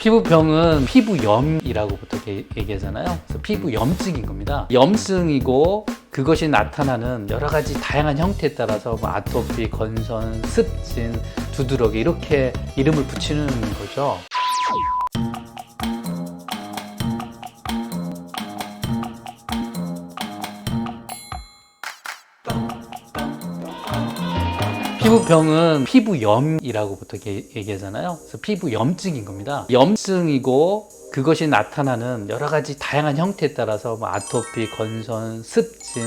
피부병은 피부염이라고 보통 얘기하잖아요. 그래서 피부염증인 겁니다. 염증이고 그것이 나타나는 여러 가지 다양한 형태에 따라서 뭐 아토피, 건선, 습진, 두드러기 이렇게 이름을 붙이는 거죠. 피부병은 피부염이라고 보통 얘기하잖아요. 그래서 피부염증인 겁니다. 염증이고 그것이 나타나는 여러 가지 다양한 형태에 따라서 뭐 아토피, 건선, 습진,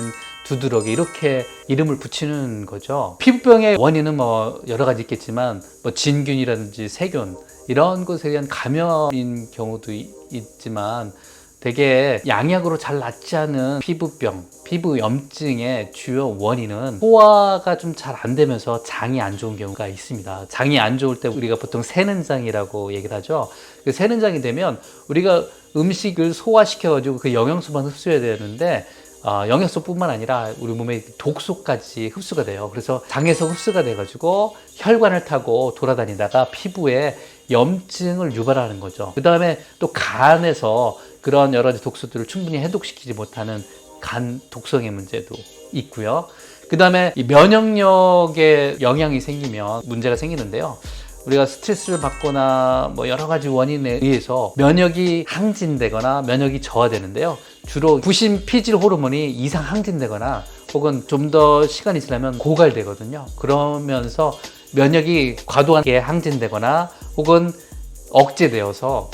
두드러기 이렇게 이름을 붙이는 거죠. 피부병의 원인은 뭐 여러 가지 있겠지만 뭐 진균이라든지 세균 이런 것에 의한 감염인 경우도 있지만 되게 양약으로 잘 낫지 않은 피부병, 피부염증의 주요 원인은 소화가 좀 잘 안 되면서 장이 안 좋은 경우가 있습니다. 장이 안 좋을 때 우리가 보통 새는 장이라고 얘기를 하죠. 그 새는 장이 되면 우리가 음식을 소화시켜가지고 그 영양소만 흡수해야 되는데 영양소뿐만 아니라 우리 몸에 독소까지 흡수가 돼요. 그래서 장에서 흡수가 돼가지고 혈관을 타고 돌아다니다가 피부에 염증을 유발하는 거죠. 그 다음에 또 간에서 그런 여러 가지 독소들을 충분히 해독시키지 못하는 간 독성의 문제도 있고요. 그 다음에 면역력에 영향이 생기면 문제가 생기는데요. 우리가 스트레스를 받거나 뭐 여러 가지 원인에 의해서 면역이 항진되거나 면역이 저하되는데요. 주로 부신 피질 호르몬이 이상 항진되거나 혹은 좀 더 시간이 지나면 고갈되거든요. 그러면서 면역이 과도하게 항진되거나 혹은 억제되어서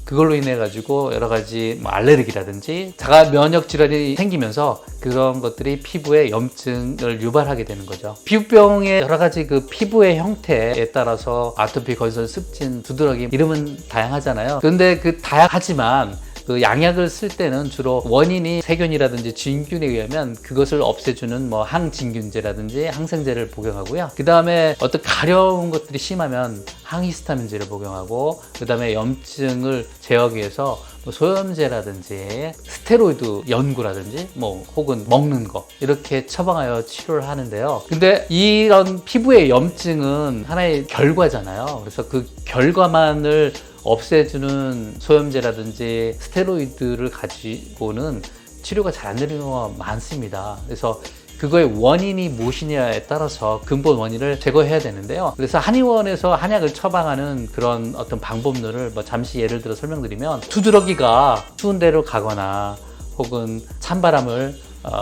그걸로 인해 가지고 여러 가지 뭐 알레르기라든지 자가 면역 질환이 생기면서 그런 것들이 피부에 염증을 유발하게 되는 거죠. 피부병의 여러 가지 그 피부의 형태에 따라서 아토피, 건선, 습진, 두드러기 이름은 다양하잖아요. 그런데 그 다양하지만 그 양약을 쓸 때는 주로 원인이 세균이라든지 진균에 의하면 그것을 없애주는 뭐 항진균제라든지 항생제를 복용하고요. 그 다음에 어떤 가려운 것들이 심하면 항히스타민제를 복용하고 그 다음에 염증을 제어하기 위해서 뭐 소염제라든지 스테로이드 연고라든지 뭐 혹은 먹는 거 이렇게 처방하여 치료를 하는데요. 근데 이런 피부의 염증은 하나의 결과잖아요. 그래서 그 결과만을 없애주는 소염제라든지 스테로이드를 가지고는 치료가 잘 안 되는 경우가 많습니다. 그래서 그거의 원인이 무엇이냐에 따라서 근본 원인을 제거해야 되는데요. 그래서 한의원에서 한약을 처방하는 그런 어떤 방법론을 뭐 잠시 예를 들어 설명드리면 두드러기가 추운 데로 가거나 혹은 찬바람을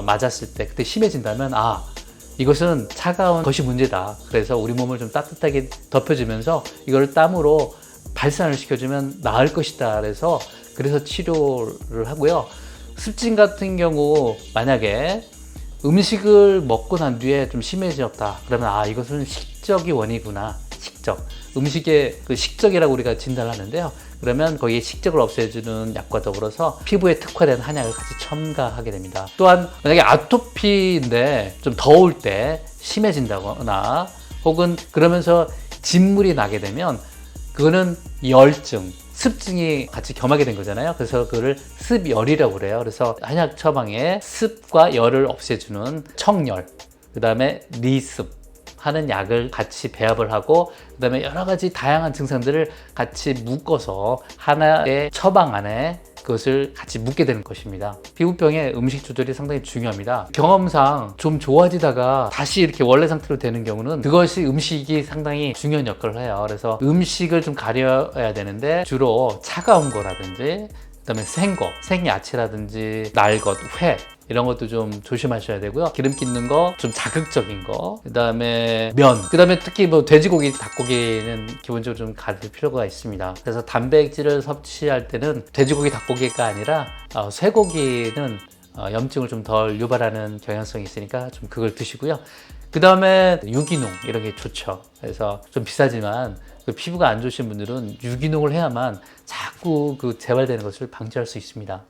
맞았을 때 그때 심해진다면 이것은 차가운 것이 문제다. 그래서 우리 몸을 좀 따뜻하게 덮여주면서 이걸 땀으로 발산을 시켜주면 나을 것이다. 그래서 치료를 하고요. 습진 같은 경우 만약에 음식을 먹고 난 뒤에 좀 심해졌다. 그러면 이것은 식적이 원인이구나. 식적. 음식의 그 식적이라고 우리가 진단을 하는데요. 그러면 거기에 식적을 없애주는 약과 더불어서 피부에 특화된 한약을 같이 첨가하게 됩니다. 또한 만약에 아토피인데 좀 더울 때 심해진다거나 혹은 그러면서 진물이 나게 되면 그거는 열증, 습증이 같이 겸하게 된 거잖아요. 그래서 그거를 습열이라고 그래요. 그래서 한약 처방에 습과 열을 없애주는 청열, 그 다음에 리습 하는 약을 같이 배합을 하고 그 다음에 여러 가지 다양한 증상들을 같이 묶어서 하나의 처방 안에 그것을 같이 묻게 되는 것입니다. 피부병의 음식 조절이 상당히 중요합니다. 경험상 좀 좋아지다가 다시 이렇게 원래 상태로 되는 경우는 그것이 음식이 상당히 중요한 역할을 해요. 그래서 음식을 좀 가려야 되는데 주로 차가운 거라든지 그다음에 생거, 생야채라든지 날것, 회 이런 것도 좀 조심하셔야 되고요. 기름기 있는 거, 좀 자극적인 거, 그다음에 면, 그다음에 특히 뭐 돼지고기, 닭고기는 기본적으로 좀 가릴 필요가 있습니다. 그래서 단백질을 섭취할 때는 돼지고기, 닭고기가 아니라 쇠고기는 염증을 좀 덜 유발하는 경향성이 있으니까 좀 그걸 드시고요. 그 다음에 유기농 이런 게 좋죠. 그래서 좀 비싸지만 그 피부가 안 좋으신 분들은 유기농을 해야만 자꾸 그 재발되는 것을 방지할 수 있습니다.